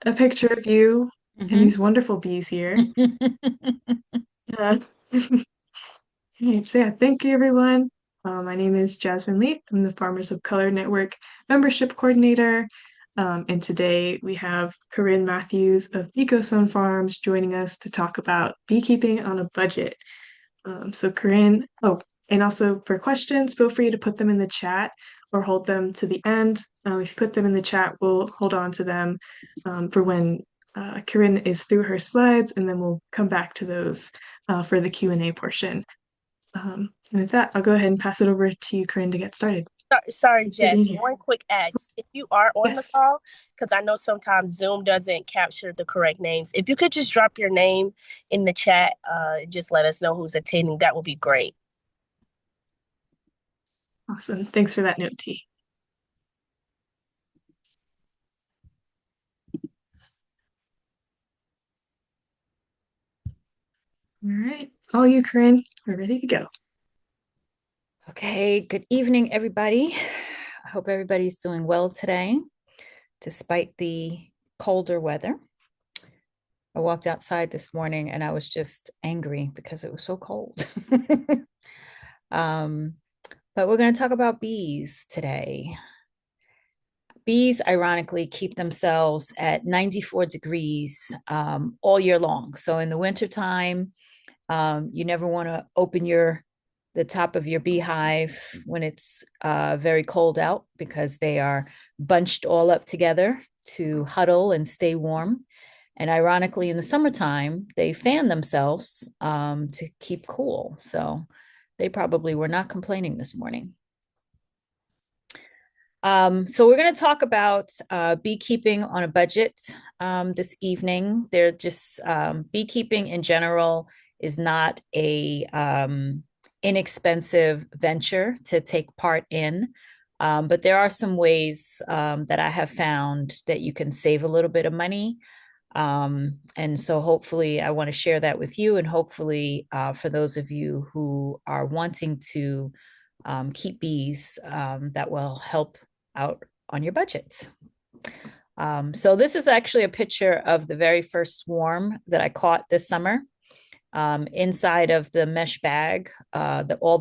a picture of you and Hmm. these wonderful bees here. Uh, okay, so yeah, thank you everyone. My name is Jasmine Leith. I'm the Farmers of Color Network membership coordinator. And today we have Corinne Matthews of EcoSun Farms joining us to talk about beekeeping on a budget. So Corinne, oh, and also for questions, feel free to put them in the chat or hold them to the end. If you put them in the chat, we'll hold on to them for when Corinne is through her slides, and then we'll come back to those for the Q&A portion. And with that, I'll go ahead and pass it over to you, Corinne, to get started. Sorry, Thanks for being Jess. here. One quick ask. If you are on the Yes, call, because I know sometimes Zoom doesn't capture the correct names, if you could just drop your name in the chat, just let us know who's attending, that would be great. awesome. Thanks for that note, T. All right, all you, Corinne, we're ready to go. Okay, good evening, everybody. I hope everybody's doing well today, despite the colder weather. I walked outside this morning and I was just angry because it was so cold. um, but we're going to talk about bees today. Bees, ironically, keep themselves at 94 degrees all year long. So in the wintertime, you never want to open the top of your beehive when it's very cold out because they are bunched all up together to huddle and stay warm. And ironically, in the summertime, they fan themselves to keep cool. So they probably were not complaining this morning. So we're going to talk about beekeeping on a budget this evening. They're just beekeeping in general is not a inexpensive venture to take part in. But there are some ways that I have found that you can save a little bit of money. And so hopefully I want to share that with you, and hopefully for those of you who are wanting to keep bees, that will help out on your budgets. So this is actually a picture of the very first swarm that I caught this summer. Inside of the mesh bag, all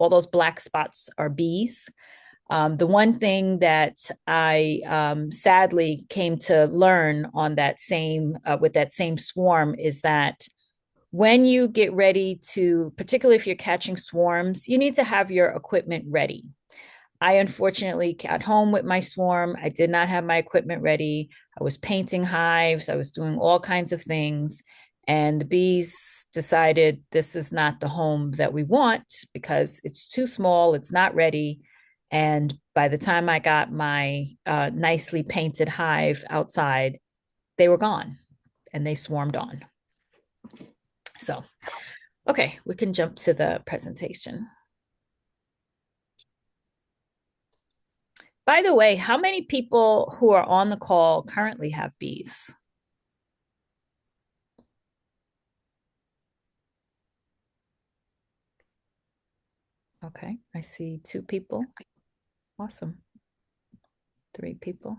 those black spots are bees. The one thing that I sadly came to learn on that same with that same swarm is that when you get ready to, particularly if you're catching swarms, you need to have your equipment ready. I unfortunately got home with my swarm. I did not have my equipment ready. I was painting hives. I was doing all kinds of things. And the bees decided this is not the home that we want because it's too small, it's not ready. And by the time I got my nicely painted hive outside, they were gone and they swarmed on. So, okay, we can jump to the presentation. By the way, how many people who are on the call currently have bees? Okay, I see 2 people. Awesome. 3 people.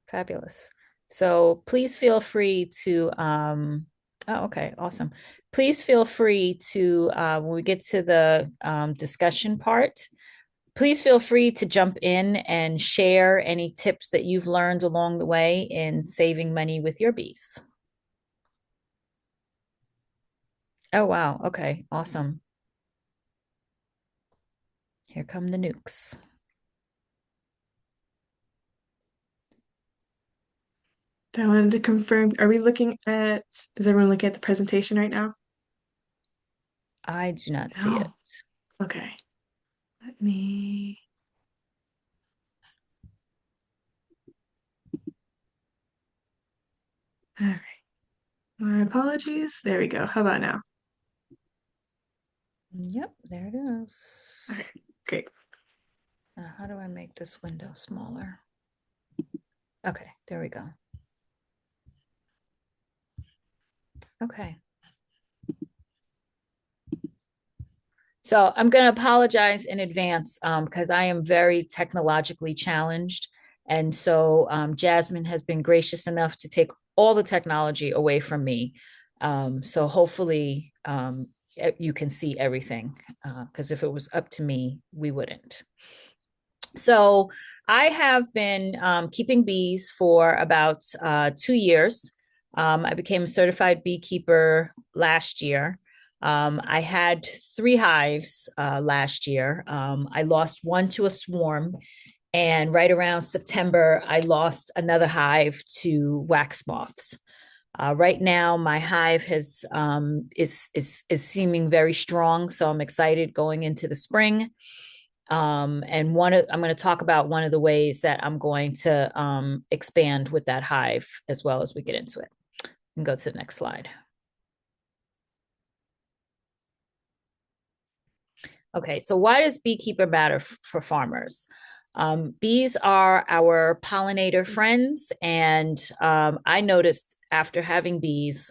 Fabulous. So please feel free to, oh, okay, awesome. Please feel free to, when we get to the discussion part, please feel free to jump in and share any tips that you've learned along the way in saving money with your bees. Oh, wow. Okay, awesome. Here come the nukes. I wanted to confirm, are we looking at, is everyone looking at the presentation right now? I do not see it. No. Okay. Let me. All right. My apologies. There we go. How about now? Yep, there it is. All right. Great. Now, how do I make this window smaller? Okay, there we go. Okay. So I'm going to apologize in advance because I am very technologically challenged. And so Jasmine has been gracious enough to take all the technology away from me. So hopefully you can see everything, because if it was up to me, we wouldn't. So I have been keeping bees for about 2 years. I became a certified beekeeper last year. I had 3 hives last year. I lost one to a swarm, and right around September, I lost another hive to wax moths. Right now, my hive is seeming very strong, so I'm excited going into the spring. And I'm going to talk about one of the ways that I'm going to expand with that hive as well as we get into it. And go to the next slide. Okay, so why does beekeeper matter for farmers? Bees are our pollinator friends, and I noticed after having bees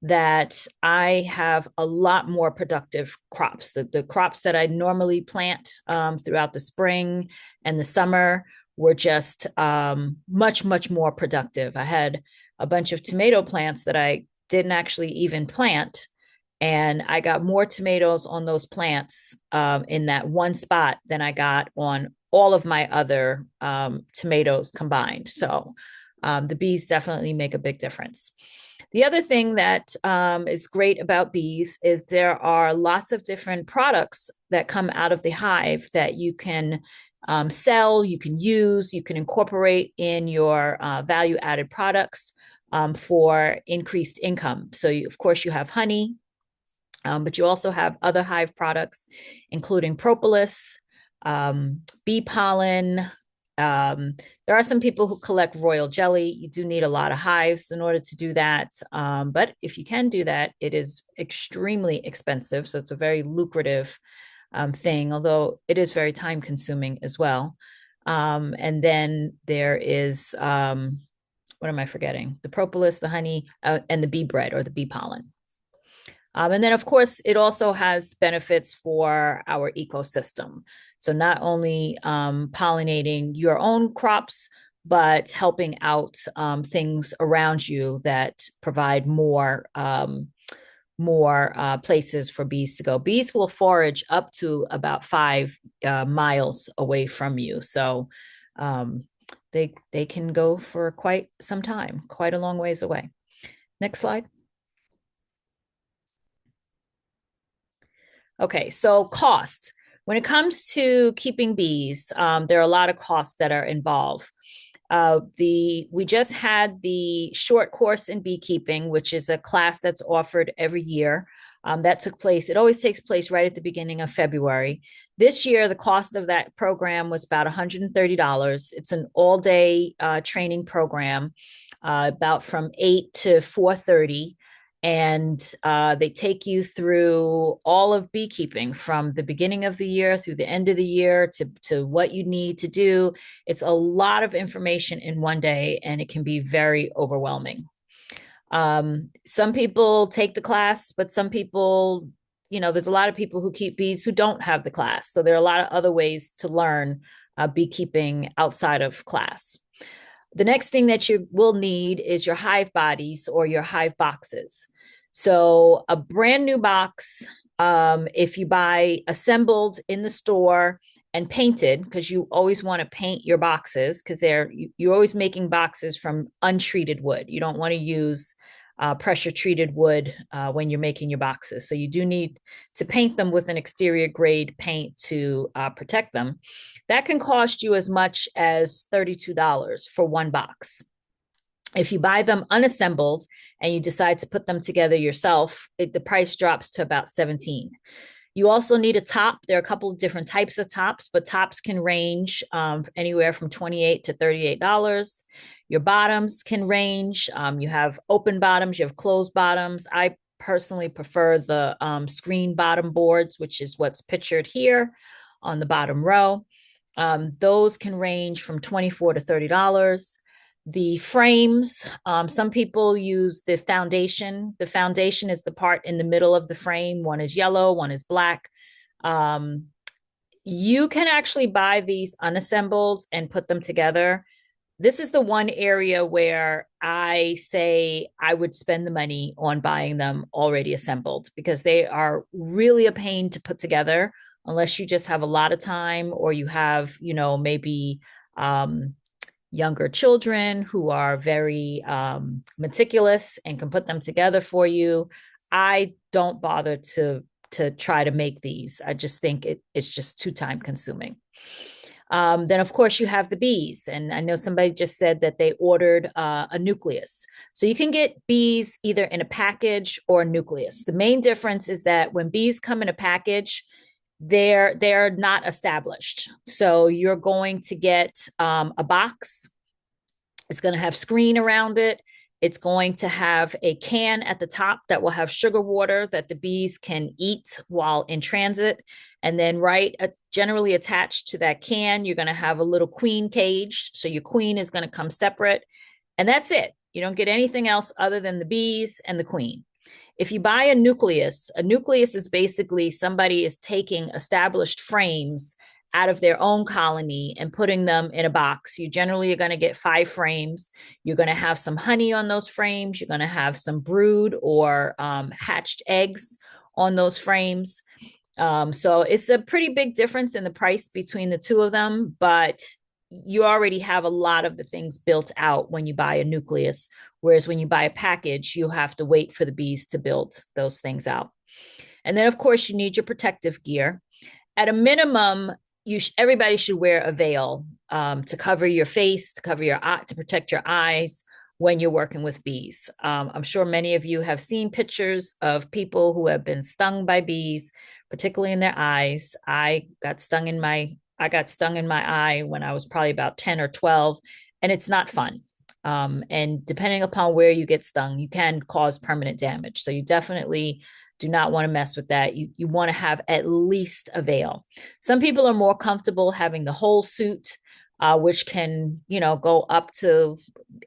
that I have a lot more productive crops. The crops that I normally plant throughout the spring and the summer were just much, much more productive. I had a bunch of tomato plants that I didn't actually even plant, and I got more tomatoes on those plants in that one spot than I got on all of my other tomatoes combined. So the bees definitely make a big difference. The other thing that is great about bees is there are lots of different products that come out of the hive that you can sell, you can use, you can incorporate in your value added products for increased income. So, of course, you have honey, but you also have other hive products, including propolis, bee pollen. There are some people who collect royal jelly. You do need a lot of hives in order to do that. But if you can do that, it is extremely expensive. So it's a very lucrative thing, although it is very time consuming as well. And then there is, what am I forgetting? The propolis, the honey, and the bee bread or the bee pollen. And then, of course, it also has benefits for our ecosystem. So not only pollinating your own crops, but helping out things around you that provide more places for bees to go. Bees will forage up to about 5 miles away from you. So they can go for quite some time, quite a long ways away. Next slide. Okay, so cost. When it comes to keeping bees, there are a lot of costs that are involved. We just had the short course in beekeeping, which is a class that's offered every year. That took place. It always takes place right at the beginning of February. This year, the cost of that program was about $130. It's an all-day training program, about from 8 to 4:30. And they take you through all of beekeeping from the beginning of the year through the end of the year to what you need to do. It's a lot of information in one day, and it can be very overwhelming. Some people take the class, but some people, there's a lot of people who keep bees who don't have the class. So there are a lot of other ways to learn beekeeping outside of class. The next thing that you will need is your hive bodies or your hive boxes. So a brand new box, if you buy assembled in the store and painted, because you always want to paint your boxes, because you're always making boxes from untreated wood. You don't want to use pressure treated wood when you're making your boxes. So you do need to paint them with an exterior grade paint to protect them. That can cost you as much as $32 for one box. If you buy them unassembled and you decide to put them together yourself, the price drops to about $17. You also need a top. There are a couple of different types of tops, but tops can range anywhere from $28 to $38. Your bottoms can range. You have open bottoms, you have closed bottoms. I personally prefer the screen bottom boards, which is what's pictured here on the bottom row. Those can range from $24 to $30. The frames, some people use the foundation. The foundation is the part in the middle of the frame. One is yellow, one is black. You can actually buy these unassembled and put them together. This is the one area where I say I would spend the money on buying them already assembled because they are really a pain to put together unless you just have a lot of time or you have, maybe um, younger children who are very meticulous and can put them together for you. I don't bother to try to make these. I just think it's just too time consuming. Then, of course, you have the bees. And I know somebody just said that they ordered a nucleus. So you can get bees either in a package or a nucleus. The main difference is that when bees come in a package, they're not established. So you're going to get a box. It's going to have screen around it. It's going to have a can at the top that will have sugar water that the bees can eat while in transit. And then generally attached to that can, you're going to have a little queen cage. So your queen is going to come separate. And that's it. You don't get anything else other than the bees and the queen. If you buy a nucleus is basically somebody is taking established frames out of their own colony and putting them in a box. You generally are going to get 5 frames. You're going to have some honey on those frames. You're going to have some brood or hatched eggs on those frames. So it's a pretty big difference in the price between the two of them, but you already have a lot of the things built out when you buy a nucleus. Whereas when you buy a package, you have to wait for the bees to build those things out. And then, of course, you need your protective gear. At a minimum, everybody should wear a veil to cover your face, to cover your eye, to protect your eyes when you're working with bees. I'm sure many of you have seen pictures of people who have been stung by bees, particularly in their eyes. I got stung in my eye when I was probably about 10 or 12, and it's not fun. And depending upon where you get stung, you can cause permanent damage. So you definitely do not want to mess with that. You want to have at least a veil. Some people are more comfortable having the whole suit, which can, go up to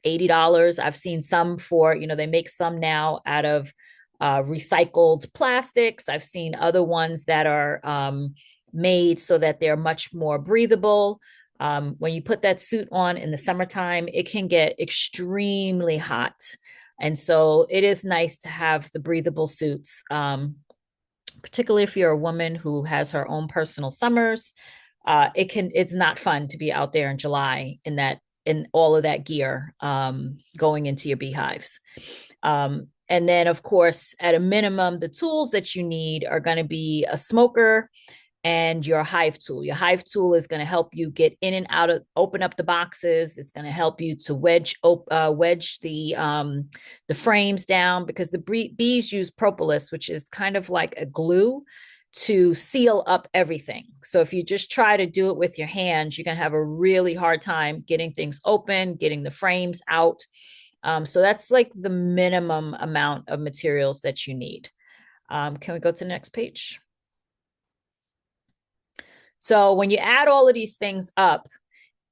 $80. I've seen some for, they make some now out of recycled plastics. I've seen other ones that are made so that they're much more breathable. When you put that suit on in the summertime, it can get extremely hot. And so it is nice to have the breathable suits, particularly if you're a woman who has her own personal summers. It's not fun to be out there in July in all of that gear going into your beehives. And then, of course, at a minimum, the tools that you need are going to be a smoker and your hive tool. Your hive tool is going to help you get in and out of, open up the boxes. It's going to help you to wedge the frames down, because the bees use propolis, which is kind of like a glue, to seal up everything. So if you just try to do it with your hands, you're going to have a really hard time getting things open, getting the frames out. So that's like the minimum amount of materials that you need. Can we go to the next page? So when you add all of these things up,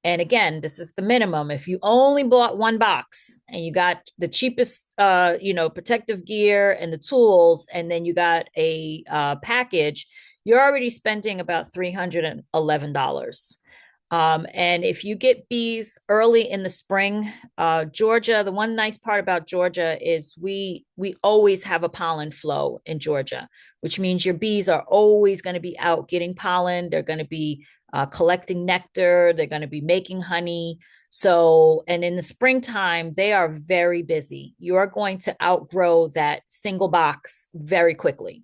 and again, this is the minimum. If you only bought one box and you got the cheapest, protective gear and the tools, and then you got a package, you're already spending about $311. And if you get bees early in the spring, Georgia, the one nice part about Georgia is we always have a pollen flow in Georgia, which means your bees are always going to be out getting pollen. They're going to be collecting nectar. They're going to be making honey. So, and in the springtime, they are very busy. You are going to outgrow that single box very quickly.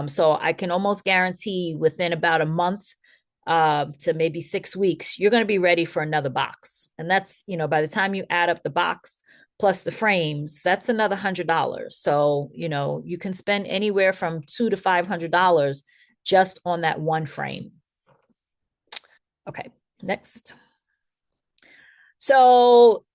So I can almost guarantee within about a month to maybe 6 weeks, you're going to be ready for another box. And that's, by the time you add up the box plus the frames, that's another $100. So, you can spend anywhere from $200 to $500 just on that one frame. Okay, next. So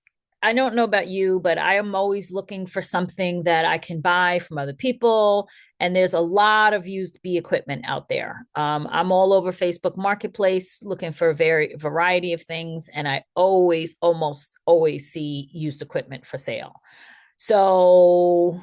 I don't know about you, but I am always looking for something that I can buy from other people. And there's a lot of used bee equipment out there. I'm all over Facebook Marketplace looking for a variety of things. And I almost always see used equipment for sale. So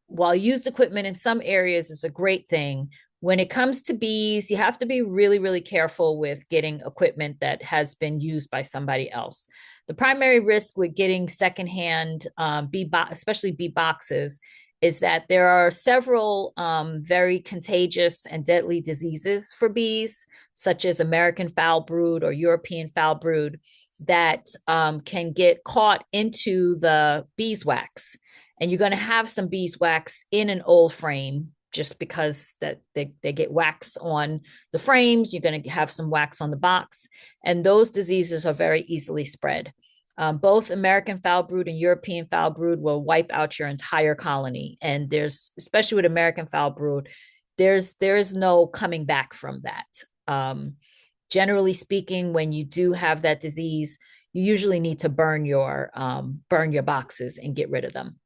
while used equipment in some areas is a great thing, When it comes to bees, you have to be really, really careful with getting equipment that has been used by somebody else. The primary risk with getting secondhand especially bee boxes, is that there are several very contagious and deadly diseases for bees, such as American foul brood or European foul brood, that can get caught into the beeswax. And you're going to have some beeswax in an old frame just because that they get wax on the frames. You're going to have some wax on the box. And those diseases are very easily spread. Both American foul brood and European foul brood will wipe out your entire colony. And there's, especially with American foul brood, there's no coming back from that. Generally speaking, when you do have that disease, you usually need to burn your boxes and get rid of them.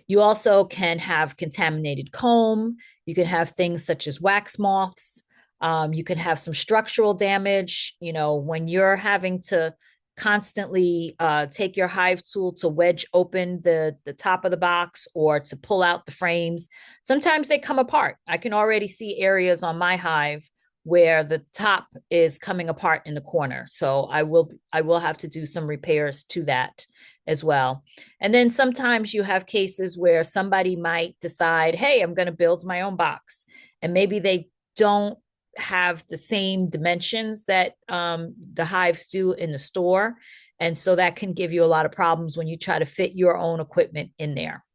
You also can have contaminated comb. You can have things such as wax moths. You can have some structural damage. You know, when you're having to constantly take your hive tool to wedge open the top of the box or to pull out the frames, sometimes they come apart. I can already see areas on my hive where the top is coming apart in the corner. So I will have to do some repairs to that as well. And then sometimes you have cases where somebody might decide, hey, I'm going to build my own box. And maybe they don't have the same dimensions that the hives do in the store. And so that can give you a lot of problems when you try to fit your own equipment in there.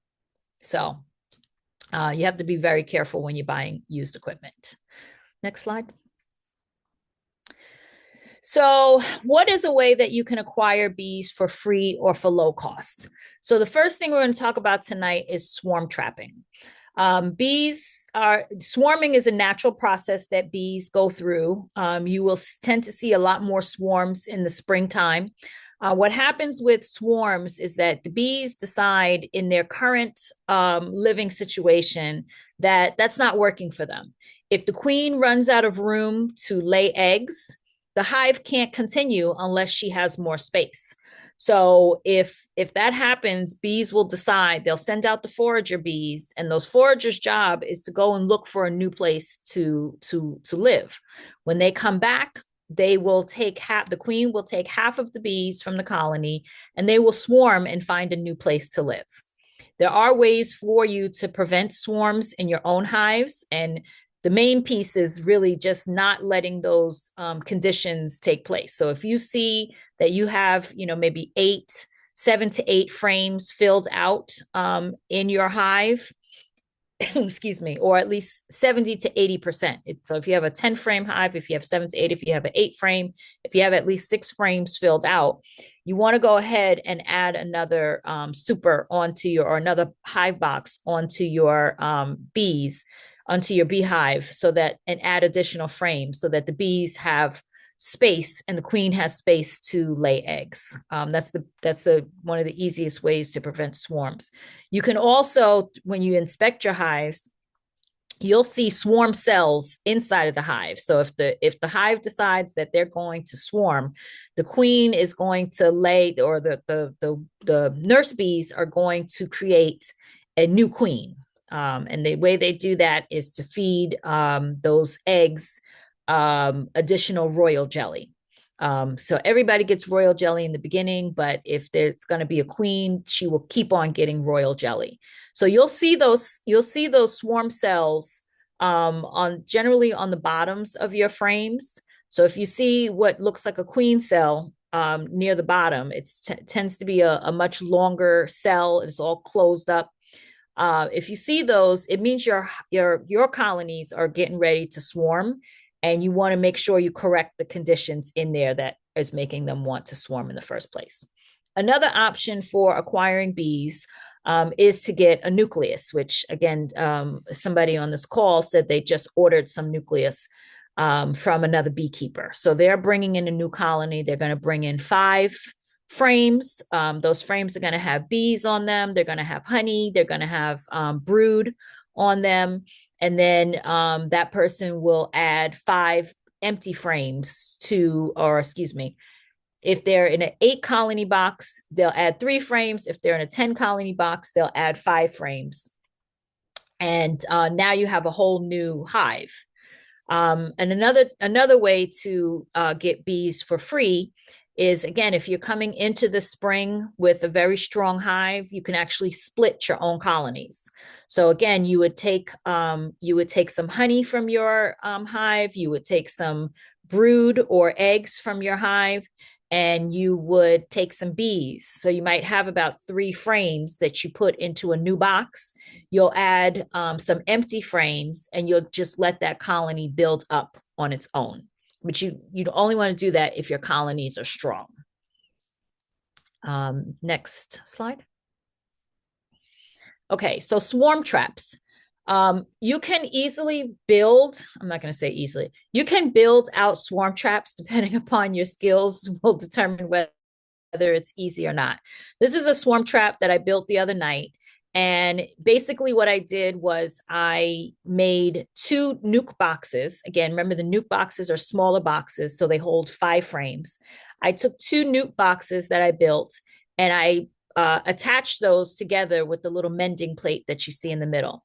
So you have to be very careful when you're buying used equipment. Next slide. So what is a way that you can acquire bees for free or for low cost? So the first thing we're going to talk about tonight is swarm trapping. Swarming is a natural process that bees go through. You will tend to see a lot more swarms in the springtime. What happens with swarms is that the bees decide in their current living situation that that's not working for them. If the queen runs out of room to lay eggs, the hive can't continue unless she has more space. So if that happens, bees will decide they'll send out the forager bees, and those foragers' job is to go and look for a new place to live. When they come back, they will take the queen will take half of the bees from the colony, and they will swarm and find a new place to live. There are ways for you to prevent swarms in your own hives, and the main piece is really just not letting those conditions take place. So if you see that you have, maybe 7 to 8 frames filled out in your hive, excuse me, or at least 70 to 80%. So if you have a 10 frame hive, if you have 7 to 8, if you have an 8 frame, if you have at least 6 frames filled out, you want to go ahead and add another super or another hive box onto your bees, onto your beehive, and add additional frames so that the bees have space and the queen has space to lay eggs. That's one of the easiest ways to prevent swarms. You can also, when you inspect your hives, you'll see swarm cells inside of the hive. So if the hive decides that they're going to swarm, the queen is going to lay, or the nurse bees are going to create a new queen. And the way they do that is to feed those eggs additional royal jelly. So everybody gets royal jelly in the beginning, but if there's going to be a queen, she will keep on getting royal jelly. So you'll see those swarm cells generally on the bottoms of your frames. So if you see what looks like a queen cell near the bottom, it tends to be a much longer cell. It's all closed up. If you see those, it means your colonies are getting ready to swarm, and you want to make sure you correct the conditions in there that is making them want to swarm in the first place. Another option for acquiring bees is to get a nucleus, which again, somebody on this call said they just ordered some nucleus from another beekeeper. So they're bringing in a new colony. They're going to bring in 5 frames. Those frames are going to have bees on them. They're going to have honey. They're going to have brood on them. And then that person will add 5 empty frames if they're in an 8 colony box, they'll add 3 frames. If they're in a 10 colony box, they'll add 5 frames. And now you have a whole new hive. And another way to get bees for free is, again, if you're coming into the spring with a very strong hive, you can actually split your own colonies. So again, you would take some honey from your hive, you would take some brood or eggs from your hive, and you would take some bees. So you might have about 3 frames that you put into a new box. You'll add some empty frames, and you'll just let that colony build up on its own. But you'd only want to do that if your colonies are strong. Next slide. Okay, so swarm traps. You can easily build, I'm not going to say easily, you can build out swarm traps depending upon your skills will determine whether it's easy or not. This is a swarm trap that I built the other night. And basically what I did was I made 2 nuke boxes. Again, remember the nuke boxes are smaller boxes, so they hold 5 frames. I took 2 nuke boxes that I built, and I attached those together with the little mending plate that you see in the middle.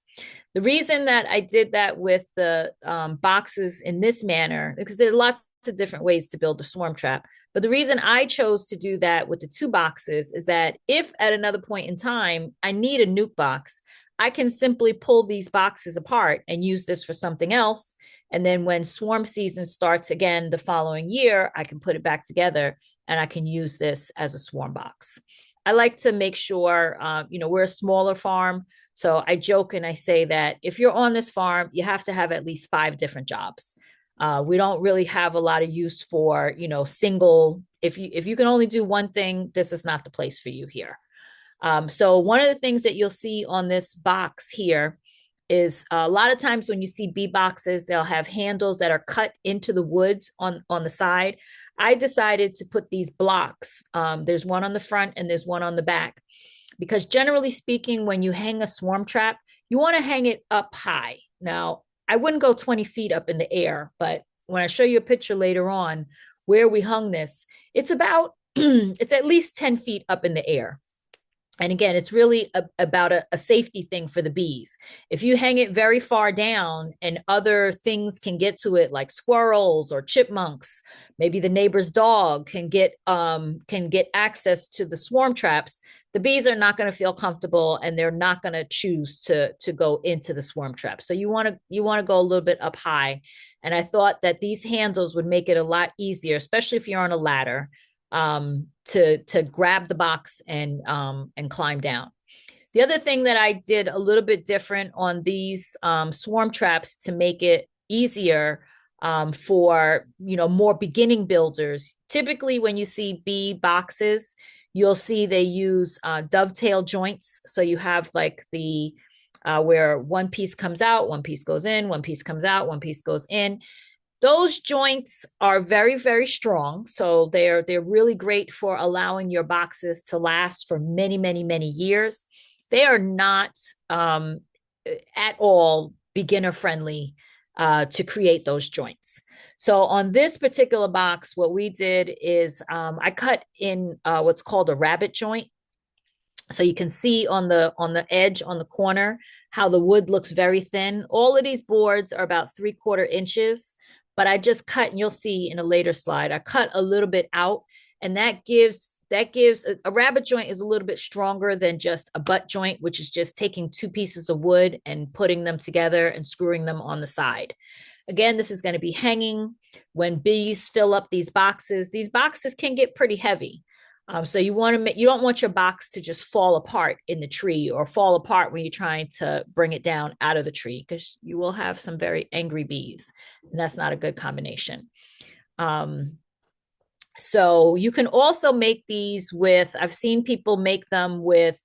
The reason that I did that with the boxes in this manner, because there are lots of different ways to build a swarm trap, but the reason I chose to do that with the 2 boxes is that if at another point in time I need a nuke box, I can simply pull these boxes apart and use this for something else. And then when swarm season starts again the following year, I can put it back together and I can use this as a swarm box. I like to make sure, we're a smaller farm. So I joke and I say that if you're on this farm, you have to have at least 5 different jobs. We don't really have a lot of use for, single. If you can only do one thing, this is not the place for you here. So one of the things that you'll see on this box here is a lot of times when you see bee boxes, they'll have handles that are cut into the wood on the side. I decided to put these blocks. There's one on the front and there's one on the back, because generally speaking, when you hang a swarm trap, you want to hang it up high. Now, I wouldn't go 20 feet up in the air, but when I show you a picture later on where we hung this, it's about, it's at least 10 feet up in the air. And again, it's really about a safety thing for the bees. If you hang it very far down and other things can get to it, like squirrels or chipmunks, maybe the neighbor's dog can get access to the swarm traps, the bees are not going to feel comfortable and they're not going to choose to go into the swarm trap. So you want to go a little bit up high. And I thought that these handles would make it a lot easier, especially if you're on a ladder, to grab the box and climb down. The other thing that I did a little bit different on these swarm traps to make it easier for more beginning builders. Typically, when you see bee boxes, you'll see they use dovetail joints. So you have like the where one piece comes out, one piece goes in, one piece comes out, one piece goes in. Those joints are very, very strong. So they're really great for allowing your boxes to last for many, many, many years. They are not at all beginner friendly to create those joints. So on this particular box, what we did is I cut in what's called a rabbit joint. So you can see on the edge, on the corner, how the wood looks very thin. All of these boards are about 3/4 inches. But I just cut, and you'll see in a later slide, I cut a little bit out, and that gives a rabbit joint is a little bit stronger than just a butt joint, which is just taking 2 pieces of wood and putting them together and screwing them on the side. Again, this is going to be hanging. When bees fill up these boxes can get pretty heavy. So you don't want your box to just fall apart in the tree or fall apart when you're trying to bring it down out of the tree, because you will have some very angry bees, and that's not a good combination. So you can also make these with, I've seen people make them with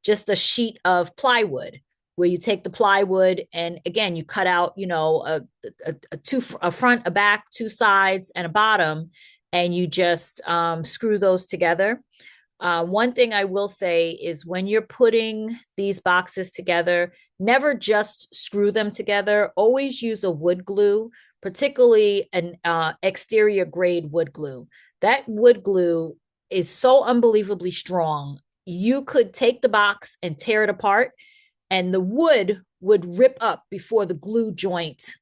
just a sheet of plywood, where you take the plywood and again, you cut out, a front, a back, 2 sides, and a bottom, and you just screw those together. One thing I will say is when you're putting these boxes together, never just screw them together. Always use a wood glue, particularly an exterior grade wood glue. That wood glue is so unbelievably strong. You could take the box and tear it apart, and the wood would rip up before the glue joint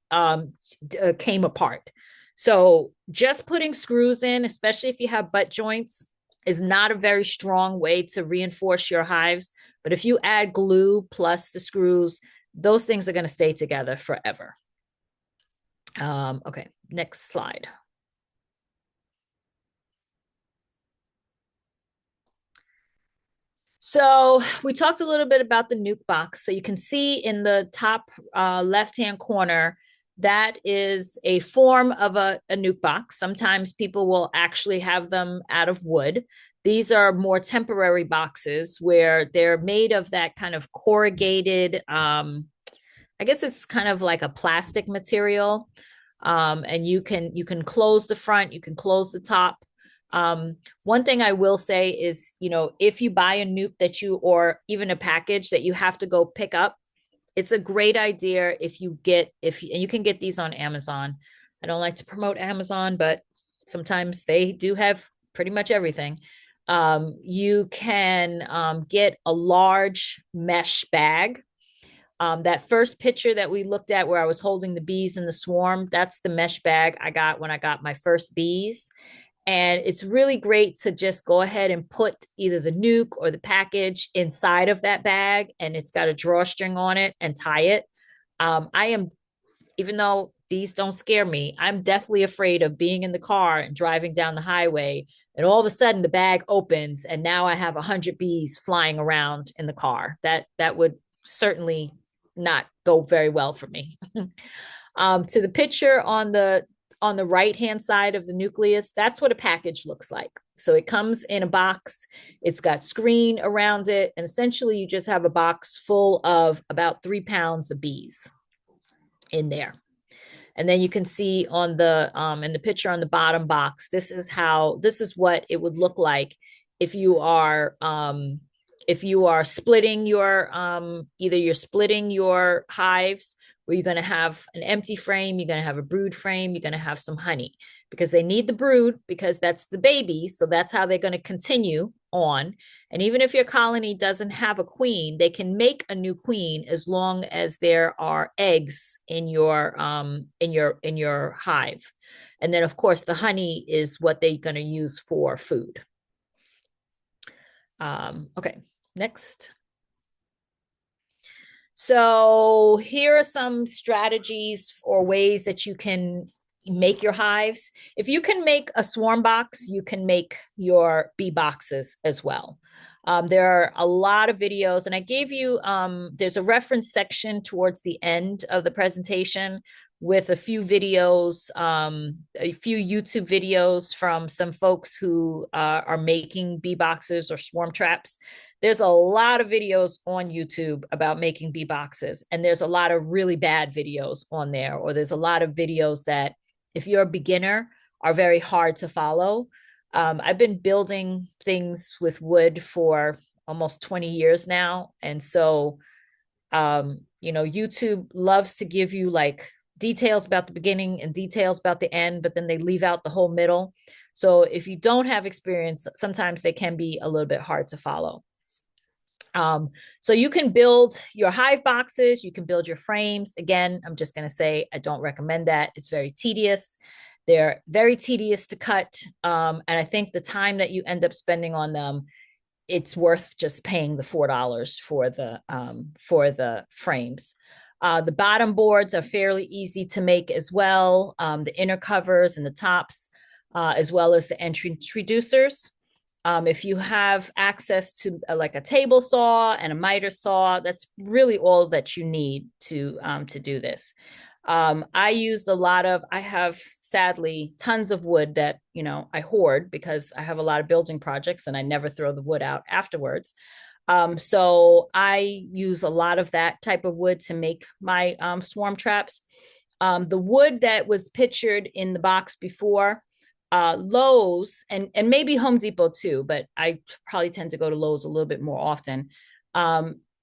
came apart. So just putting screws in, especially if you have butt joints, is not a very strong way to reinforce your hives. But if you add glue plus the screws, those things are going to stay together forever. Okay, next slide. So we talked a little bit about the nuke box. So you can see in the top left-hand corner, that is a form of a nuke box. Sometimes people will actually have them out of wood. These are more temporary boxes where they're made of that kind of corrugated, I guess it's kind of like a plastic material. And you can close the front, you can close the top. One thing I will say is, if you buy a nuke that or even a package that you have to go pick up, it's a great idea and you can get these on Amazon. I don't like to promote Amazon, but sometimes they do have pretty much everything. You can get a large mesh bag. That first picture that we looked at where I was holding the bees in the swarm, that's the mesh bag I got when I got my first bees. And it's really great to just go ahead and put either the nuke or the package inside of that bag, and it's got a drawstring on it, and tie it. Even though bees don't scare me, I'm deathly afraid of being in the car and driving down the highway, and all of a sudden the bag opens, and now I have 100 bees flying around in the car. That would certainly not go very well for me. To the picture on the right-hand side of the nucleus, that's what a package looks like. So it comes in a box, it's got screen around it, and essentially you just have a box full of about 3 pounds of bees in there. And then you can see on in the picture on the bottom box, this is what it would look like if you are splitting your either you're splitting your hives, where you're going to have an empty frame, you're going to have a brood frame, you're going to have some honey, because they need the brood, because that's the baby. So that's how they're going to continue on. And even if your colony doesn't have a queen, they can make a new queen as long as there are eggs in your hive. And then of course the honey is what they're going to use for food. Okay, next. So here are some strategies or ways that you can make your hives. If you can make a swarm box, you can make your bee boxes as well. There are a lot of videos, and I gave you, there's a reference section towards the end of the presentation with a few videos, a few YouTube videos from some folks who are making bee boxes or swarm traps. There's a lot of videos on YouTube about making bee boxes, and there's a lot of really bad videos on there, or there's a lot of videos that, if you're a beginner, are very hard to follow. I've been building things with wood for almost 20 years now. And so, YouTube loves to give you like details about the beginning and details about the end, but then they leave out the whole middle. So if you don't have experience, sometimes they can be a little bit hard to follow. So you can build your hive boxes, you can build your frames. Again, I'm just going to say, I don't recommend that. It's very tedious. They're very tedious to cut. And I think the time that you end up spending on them, it's worth just paying the $4 for the frames. The bottom boards are fairly easy to make as well. The inner covers and the tops, as well as the entry reducers. If you have access to like a table saw and a miter saw, that's really all that you need to do this. I have sadly tons of wood that, I hoard because I have a lot of building projects and I never throw the wood out afterwards. So I use a lot of that type of wood to make my swarm traps. The wood that was pictured in the box before, Lowe's and maybe Home Depot too, but I probably tend to go to Lowe's a little bit more often.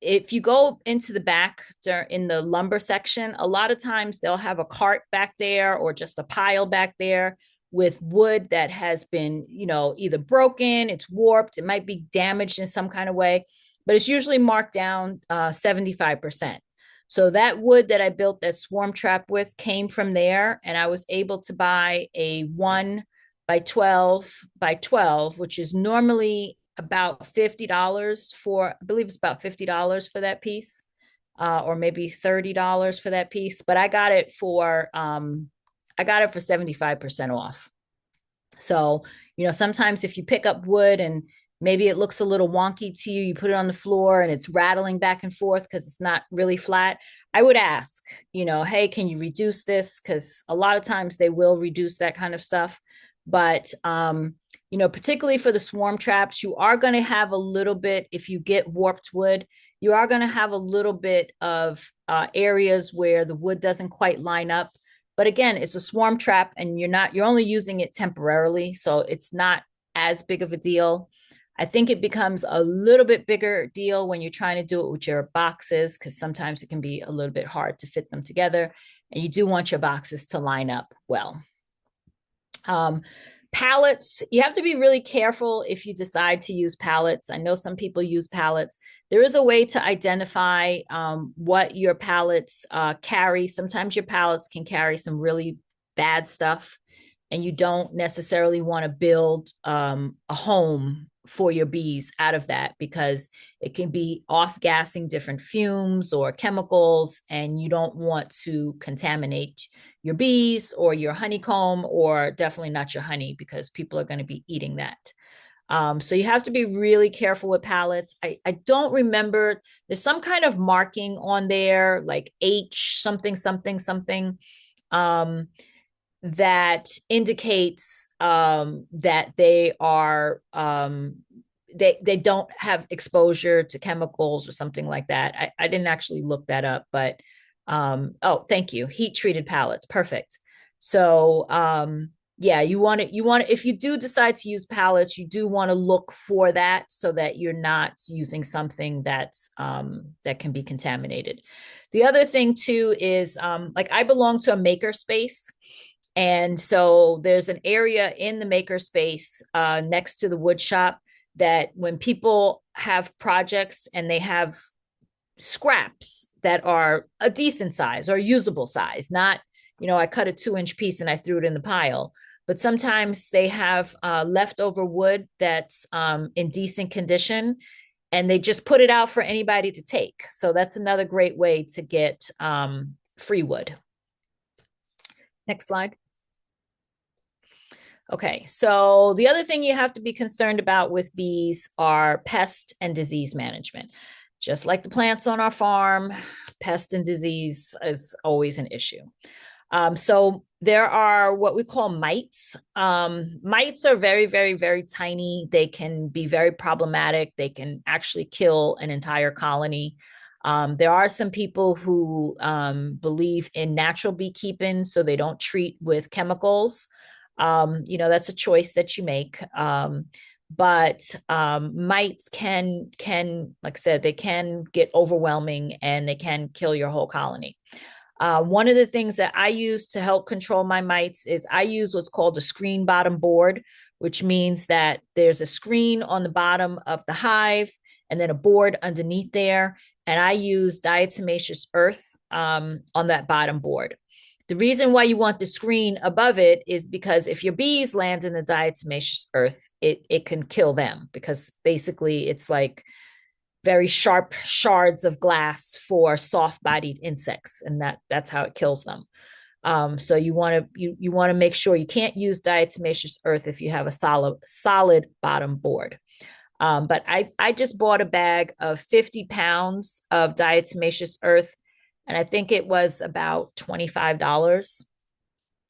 If you go into the back in the lumber section, a lot of times they'll have a cart back there or just a pile back there with wood that has been, either broken, it's warped, it might be damaged in some kind of way. but it's usually marked down 75%. So that wood that I built that swarm trap with came from there, and I was able to buy a 1 by 12 by 12, which is normally about $50 for, I believe it's about $50 for that piece, or maybe $30 for that piece. But I got it for 75% off. So, sometimes if you pick up wood and maybe it looks a little wonky to you, you put it on the floor and it's rattling back and forth because it's not really flat. I would ask, hey, can you reduce this? Because a lot of times they will reduce that kind of stuff. But, particularly for the swarm traps, you are going to have a little bit, if you get warped wood, you are going to have a little bit of areas where the wood doesn't quite line up. But again, it's a swarm trap and you're only using it temporarily. So it's not as big of a deal. I think it becomes a little bit bigger deal when you're trying to do it with your boxes, because sometimes it can be a little bit hard to fit them together. And you do want your boxes to line up well. Pallets, you have to be really careful if you decide to use pallets. I know some people use pallets. There is a way to identify what your pallets carry. Sometimes your pallets can carry some really bad stuff, and you don't necessarily want to build a home for your bees out of that, because it can be off-gassing different fumes or chemicals, and you don't want to contaminate your bees or your honeycomb, or definitely not your honey, because people are going to be eating that. So you have to be really careful with pallets. I don't remember, there's some kind of marking on there, like H something, something, something, that indicates that they are, they don't have exposure to chemicals or something like that. I didn't actually look that up, but oh, thank you. Heat treated pallets. Perfect. So yeah, you want to, if you do decide to use pallets, you do want to look for that so that you're not using something that's that can be contaminated. The other thing too is like I belong to a maker space. And so there's an area in the maker space next to the wood shop that when people have projects and they have scraps that are a decent size or usable size, not, I cut a 2-inch piece and I threw it in the pile. But sometimes they have leftover wood that's in decent condition, and they just put it out for anybody to take. So that's another great way to get free wood. Next slide. Okay, so the other thing you have to be concerned about with bees are pest and disease management. Just like the plants on our farm, pest and disease is always an issue. So there are what we call mites. Mites are very, very, very tiny. They can be very problematic. They can actually kill an entire colony. There are some people who believe in natural beekeeping, so they don't treat with chemicals. That's a choice that you make. But mites can, like I said, they can get overwhelming and they can kill your whole colony. One of the things that I use to help control my mites is I use what's called a screen bottom board, which means that there's a screen on the bottom of the hive and then a board underneath there. And I use diatomaceous earth on that bottom board. The reason why you want the screen above it is because if your bees land in the diatomaceous earth, it can kill them, because basically it's like very sharp shards of glass for soft-bodied insects, and that's how it kills them. So you want to make sure you can't use diatomaceous earth if you have a solid bottom board. But I just bought a bag of 50 pounds of diatomaceous earth, and I think it was about $25.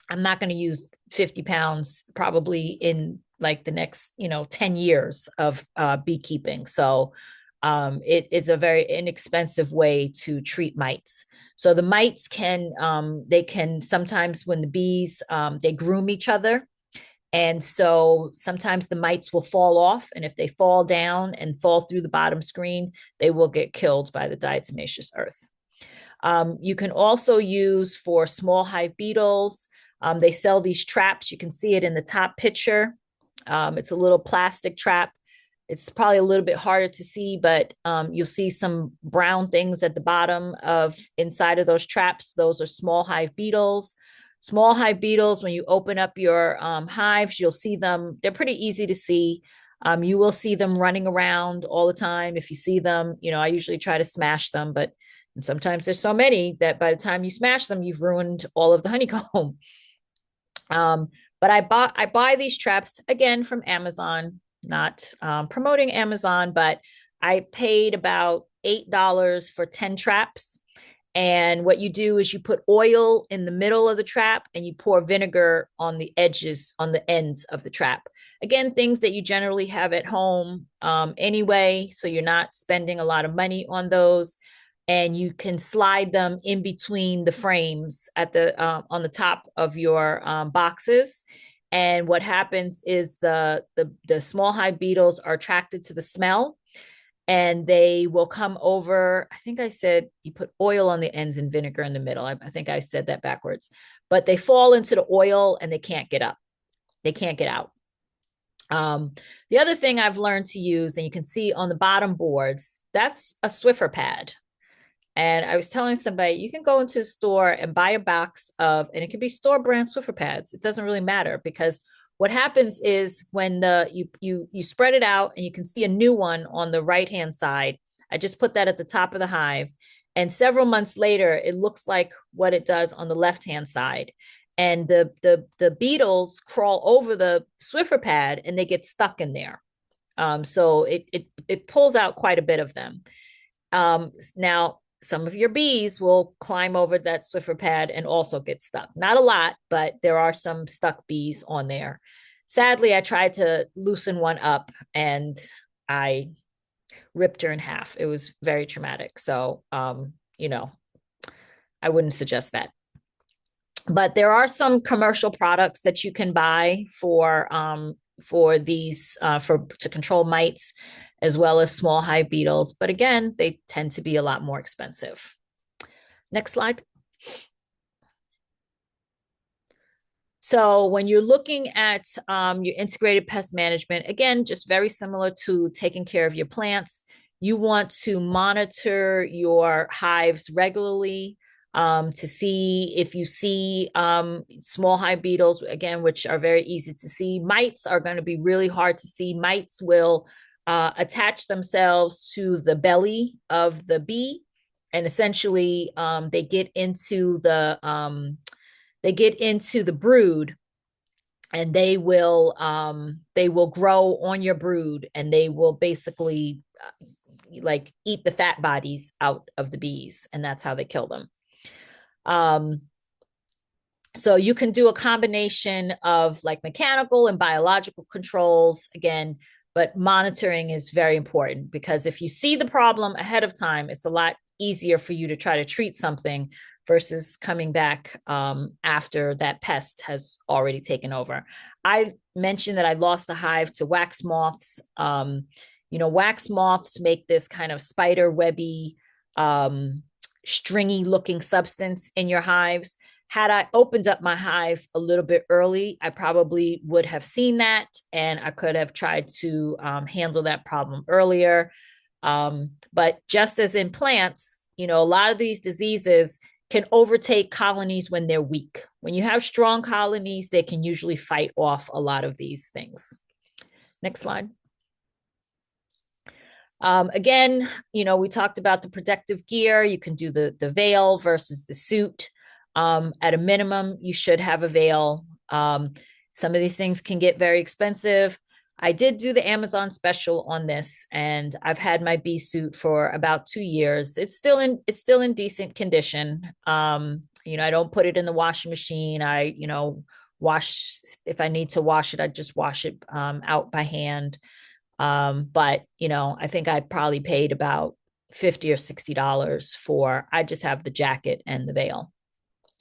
I'm not going to use 50 pounds probably in like the next, 10 years of beekeeping. So it's a very inexpensive way to treat mites. So the mites they can sometimes, when the bees, they groom each other. And so sometimes the mites will fall off. And if they fall down and fall through the bottom screen, they will get killed by the diatomaceous earth. You can also use for small hive beetles. They sell these traps. You can see it in the top picture. It's a little plastic trap It's probably a little bit harder to see, but you'll see some brown things at the bottom of inside of those traps. Those are small hive beetles. Small hive beetles, when you open up your hives, you'll see them. They're pretty easy to see. You will see them running around all the time. If you see them, I usually try to smash them, but sometimes there's so many that by the time you smash them, you've ruined all of the honeycomb. But I buy these traps again from Amazon, not promoting Amazon, but I paid about $8 for 10 traps. And what you do is you put oil in the middle of the trap and you pour vinegar on the edges, on the ends of the trap. Again, things that you generally have at home anyway, so you're not spending a lot of money on those. And you can slide them in between the frames at the on the top of your boxes. And what happens is the small hive beetles are attracted to the smell, and they will come over. I think I said you put oil on the ends and vinegar in the middle. I think I said that backwards, but they fall into the oil and they can't get up. They can't get out. The other thing I've learned to use, and you can see on the bottom boards, that's a Swiffer pad. And I was telling somebody, you can go into a store and buy a box of, and it could be store brand Swiffer pads. It doesn't really matter, because what happens is when you spread it out and you can see a new one on the right hand side. I just put that at the top of the hive, and several months later, it looks like what it does on the left hand side. And the beetles crawl over the Swiffer pad and they get stuck in there. So it pulls out quite a bit of them. Now, some of your bees will climb over that Swiffer pad and also get stuck. Not a lot, but there are some stuck bees on there. Sadly, I tried to loosen one up and I ripped her in half. It was very traumatic. So, I wouldn't suggest that. But there are some commercial products that you can buy for these to control mites, as well as small hive beetles. But again, they tend to be a lot more expensive. Next slide. So when you're looking at your integrated pest management, again, just very similar to taking care of your plants, you want to monitor your hives regularly to see if you see small hive beetles, again, which are very easy to see. Mites are going to be really hard to see. Mites will attach themselves to the belly of the bee, and essentially they get into the brood, and they will grow on your brood, and they will basically like eat the fat bodies out of the bees, and that's how they kill them. So you can do a combination of like mechanical and biological controls again, but monitoring is very important, because if you see the problem ahead of time, it's a lot easier for you to try to treat something versus coming back after that pest has already taken over. I mentioned that I lost a hive to wax moths. Wax moths make this kind of spider webby, stringy looking substance in your hives. Had I opened up my hives a little bit early, I probably would have seen that, and I could have tried to handle that problem earlier. But just as in plants, a lot of these diseases can overtake colonies when they're weak. When you have strong colonies, they can usually fight off a lot of these things. Next slide. Again, we talked about the protective gear. You can do the veil versus the suit. At a minimum, you should have a veil. Some of these things can get very expensive. I did do the Amazon special on this, and I've had my bee suit for about 2 years. It's still in decent condition. I don't put it in the washing machine. I, wash, if I need to wash it, I just wash it out by hand. But I think I probably paid about $50 or $60 for, I just have the jacket and the veil.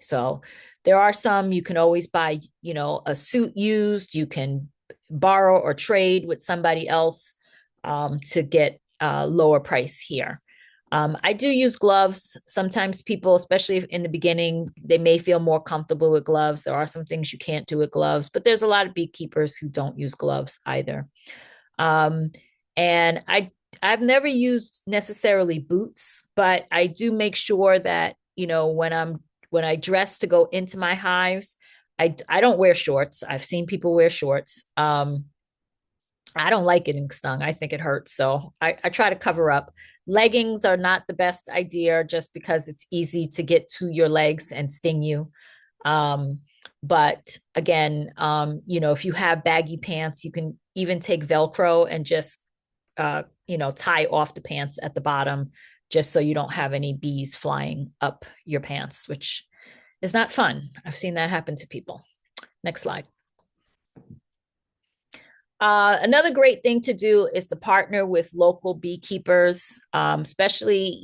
So there are some, you can always buy, a suit used. You can borrow or trade with somebody else to get a lower price here. I do use gloves. Sometimes people, especially in the beginning, they may feel more comfortable with gloves. There are some things you can't do with gloves, but there's a lot of beekeepers who don't use gloves either. And I've never used necessarily boots, but I do make sure that, when I dress to go into my hives, I don't wear shorts. I've seen people wear shorts. I don't like getting stung. I think it hurts. So I try to cover up. Leggings are not the best idea just because it's easy to get to your legs and sting you. But again, if you have baggy pants, you can even take Velcro and just, tie off the pants at the bottom, just so you don't have any bees flying up your pants, which is not fun. I've seen that happen to people. Next slide. Another great thing to do is to partner with local beekeepers, especially,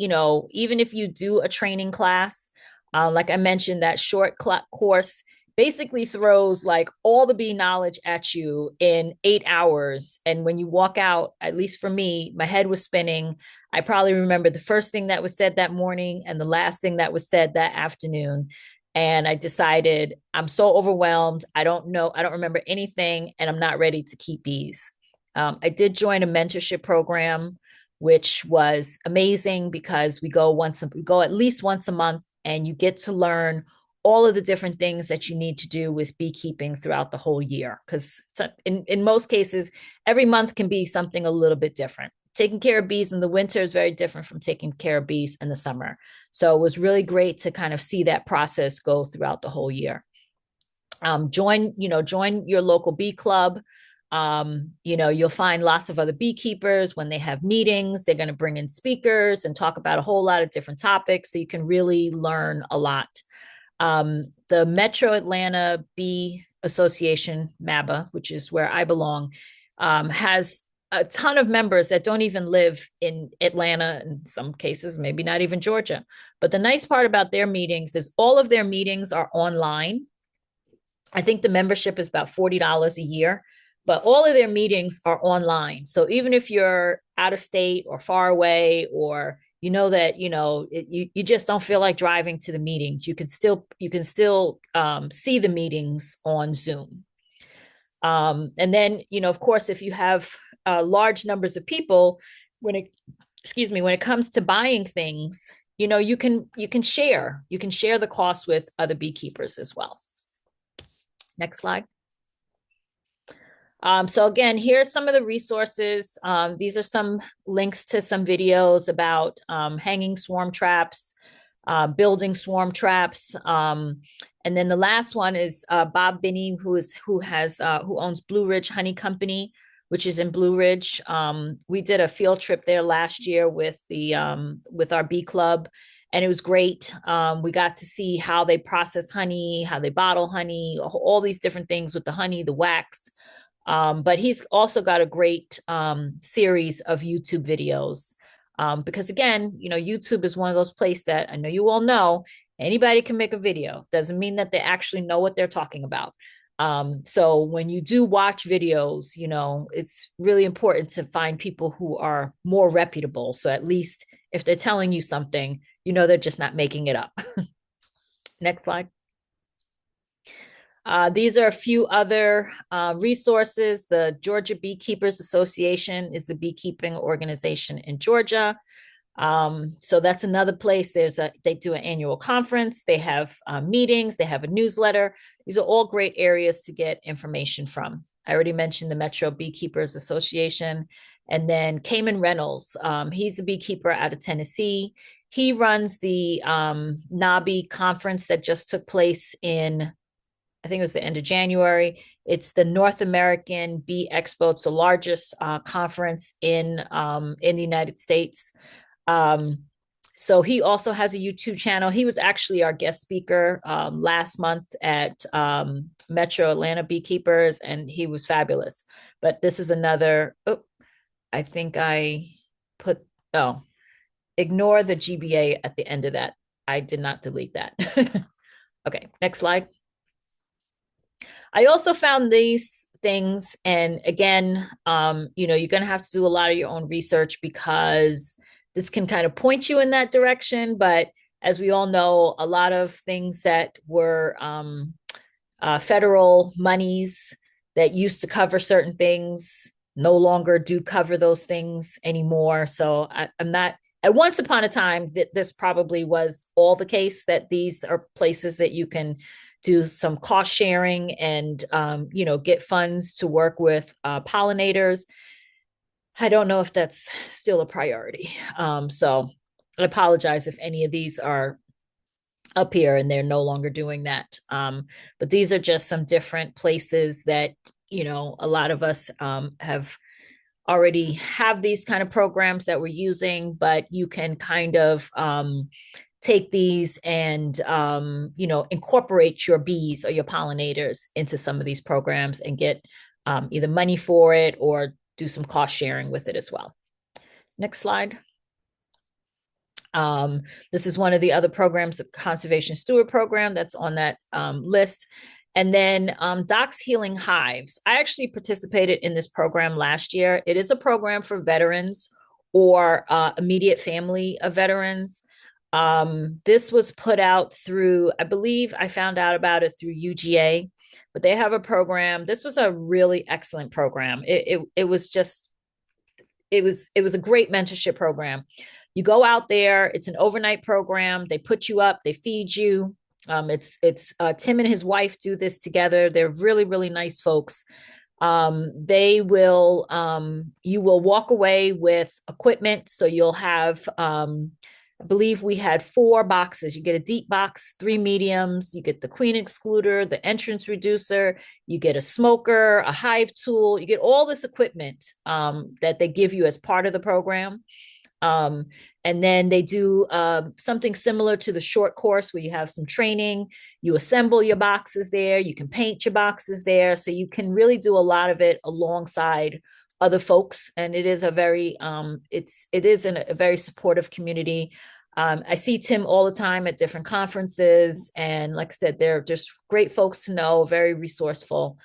even if you do a training class, like I mentioned, that short course basically throws like all the bee knowledge at you in 8 hours. And when you walk out, at least for me, my head was spinning. I probably remember the first thing that was said that morning and the last thing that was said that afternoon. And I decided I'm so overwhelmed. I don't know. I don't remember anything, and I'm not ready to keep bees. I did join a mentorship program, which was amazing because we go at least once a month, and you get to learn all of the different things that you need to do with beekeeping throughout the whole year. Because in most cases, every month can be something a little bit different. Taking care of bees in the winter is very different from taking care of bees in the summer. So it was really great to kind of see that process go throughout the whole year. Join your local bee club. You'll find lots of other beekeepers. When they have meetings, they're going to bring in speakers and talk about a whole lot of different topics. So you can really learn a lot. The Metro Atlanta Bee Association, MABA, which is where I belong, has a ton of members that don't even live in Atlanta, in some cases, maybe not even Georgia. But the nice part about their meetings is all of their meetings are online. I think the membership is about $40 a year, but all of their meetings are online. So even if you're out of state or far away, or you just don't feel like driving to the meetings, you can still see the meetings on Zoom. And then, of course, if you have large numbers of people, when it comes to buying things, you can share the cost with other beekeepers as well. Next slide. So again, here's some of the resources. These are some links to some videos about hanging swarm traps, building swarm traps. And then the last one is Bob Binney, who owns Blue Ridge Honey Company, which is in Blue Ridge. We did a field trip there last year with our bee club, and it was great. We got to see how they process honey, how they bottle honey, all these different things with the honey, the wax. But he's also got a great series of YouTube videos. Because again, YouTube is one of those places that I know you all know, anybody can make a video. Doesn't mean that they actually know what they're talking about. So when you do watch videos, it's really important to find people who are more reputable. So at least if they're telling you something, they're just not making it up. Next slide. These are a few other resources. The Georgia Beekeepers Association is the beekeeping organization in Georgia. So that's another place. They do an annual conference. They have meetings. They have a newsletter. These are all great areas to get information from. I already mentioned the Metro Beekeepers Association. And then Cayman Reynolds. He's a beekeeper out of Tennessee. He runs the NABI conference that just took place in, I think it was the end of January. It's the North American Bee Expo. It's the largest conference in the United States. So he also has a YouTube channel. He was actually our guest speaker last month at Metro Atlanta Beekeepers, and he was fabulous. But this is another, I think I put, ignore the GBA at the end of that. I did not delete that. Okay, next slide. I also found these things, and again, you're going to have to do a lot of your own research because this can kind of point you in that direction. But as we all know, a lot of things that were federal monies that used to cover certain things no longer do cover those things anymore. So I'm not, at once upon a time that this probably was all the case, that these are places that you can do some cost sharing and get funds to work with pollinators. I don't know if that's still a priority. So I apologize if any of these are up here and they're no longer doing that. But these are just some different places that, a lot of us have already have these kind of programs that we're using, but you can kind of take these and, incorporate your bees or your pollinators into some of these programs and get either money for it or do some cost sharing with it as well. Next slide. This is one of the other programs, the Conservation Steward Program, that's on that list. And then Doc's Healing Hives. I actually participated in this program last year. It is a program for veterans or immediate family of veterans. This was put out through, I believe I found out about it through UGA, but they have a program. This was a really excellent program. It was a great mentorship program. You go out there, it's an overnight program. They put you up, they feed you. It's Tim and his wife do this together. They're really, really nice folks. You will walk away with equipment. So you'll have, I believe we had 4 boxes. You get a deep box, 3 mediums, you get the queen excluder, the entrance reducer, you get a smoker, a hive tool, you get all this equipment that they give you as part of the program. And then they do something similar to the short course where you have some training, you assemble your boxes there, you can paint your boxes there. So you can really do a lot of it alongside other folks. And it is a very, it is in a very supportive community. I see Tim all the time at different conferences. And like I said, they're just great folks to know, very resourceful.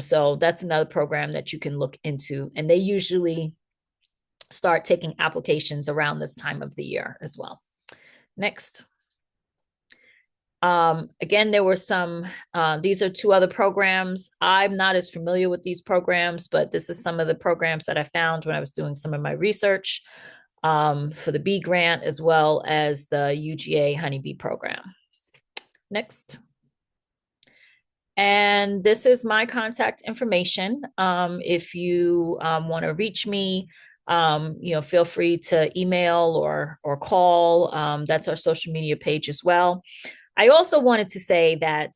So that's another program that you can look into. And they usually start taking applications around this time of the year as well. Next. Again, there were some, these are 2 other programs. I'm not as familiar with these programs, but this is some of the programs that I found when I was doing some of my research for the bee grant, as well as the UGA honeybee program. Next. And this is my contact information. If you want to reach me, feel free to email or call. That's our social media page as well. I also wanted to say that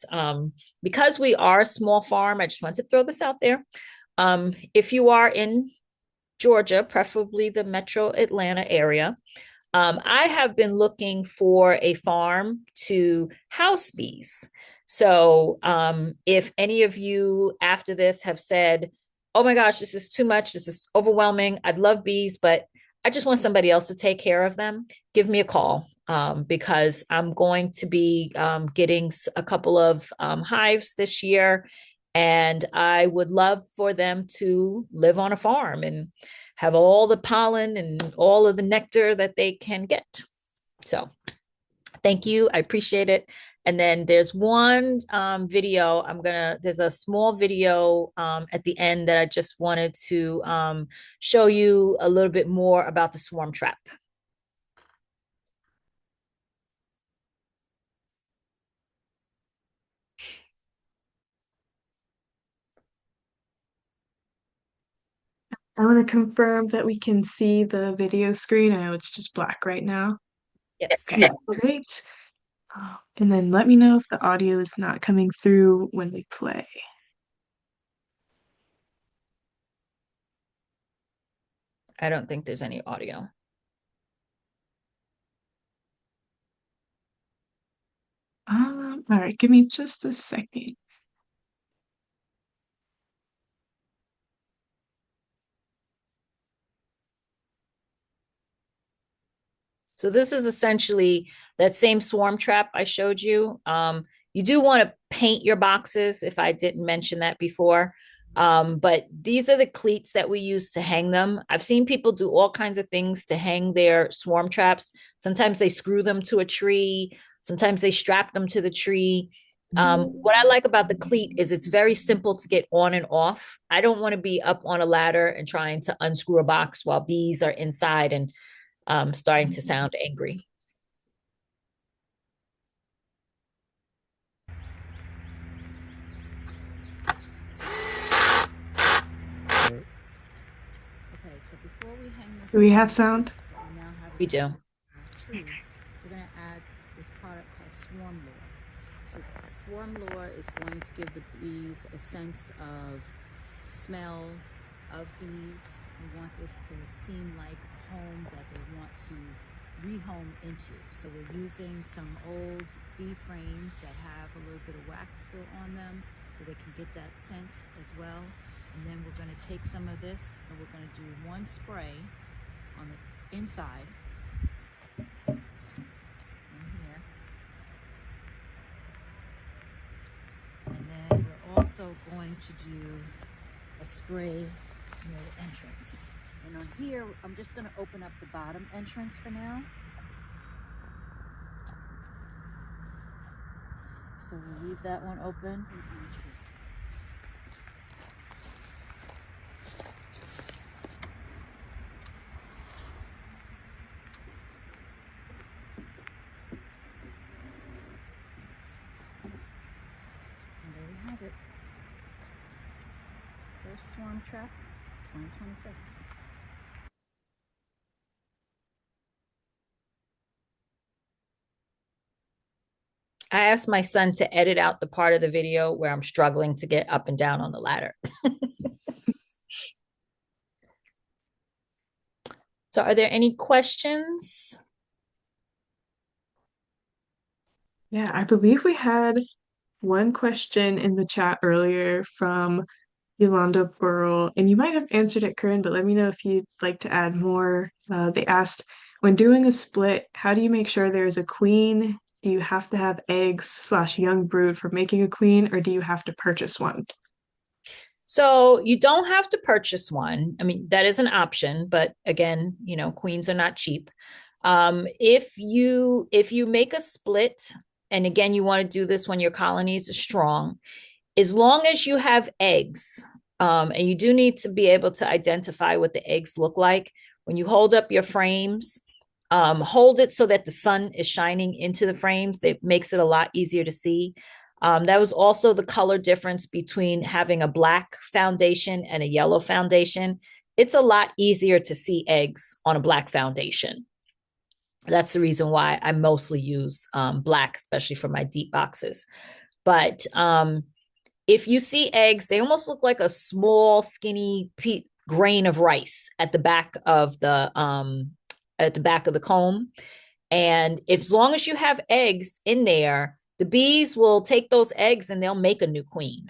because we are a small farm, I just want to throw this out there. If you are in Georgia, preferably the metro Atlanta area, I have been looking for a farm to house bees. So if any of you after this have said, oh my gosh, this is too much, this is overwhelming, I'd love bees, but I just want somebody else to take care of them, give me a call because I'm going to be getting a couple of hives this year. And I would love for them to live on a farm and have all the pollen and all of the nectar that they can get. So thank you. I appreciate it. And then there's one video, there's a small video at the end that I just wanted to show you a little bit more about the swarm trap. I want to confirm that we can see the video screen. I know it's just black right now. Yes. Okay, great. And then let me know if the audio is not coming through when we play. I don't think there's any audio. All right, give me just a second. So this is essentially that same swarm trap I showed you. You do want to paint your boxes if I didn't mention that before. But these are the cleats that we use to hang them. I've seen people do all kinds of things to hang their swarm traps. Sometimes they screw them to a tree. Sometimes they strap them to the tree. What I like about the cleat is it's very simple to get on and off. I don't want to be up on a ladder and trying to unscrew a box while bees are inside and starting to sound angry. Okay, so before we hang this, Do we have sound? We do. Tree, we're going to add this product called swarm lure to this. Swarm lure is going to give the bees a sense of smell of bees. We want this to seem like a home that they want to rehome into. So we're using some old bee frames that have a little bit of wax still on them so they can get that scent as well. And then we're going to take some of this and we're going to do one spray on the inside in here. And then we're also going to do a spray near the entrance. And on here, I'm just going to open up the bottom entrance for now. So we'll leave that one open. Have it. First swarm trap, 2026. I asked my son to edit out the part of the video where I'm struggling to get up and down on the ladder. So are there any questions? Yeah, I believe we had one question in the chat earlier from Yolanda Burrell, and you might have answered it, Corinne, but let me know if you'd like to add more. They asked, when doing a split, how do you make sure there's a queen? Do you have to have eggs/young brood for making a queen, or do you have to purchase one? So you don't have to purchase one. I mean, that is an option, but again, you know, queens are not cheap. If you make a split, and again, you want to do this when your colonies are strong, as long as you have eggs, and you do need to be able to identify what the eggs look like. When you hold up your frames, hold it so that the sun is shining into the frames. That makes it a lot easier to see. That was also the color difference between having a black foundation and a yellow foundation. It's a lot easier to see eggs on a black foundation. That's the reason why I mostly use black, especially for my deep boxes. But if you see eggs, they almost look like a small, skinny grain of rice at the back of the comb. And if, as long as you have eggs in there, the bees will take those eggs and they'll make a new queen.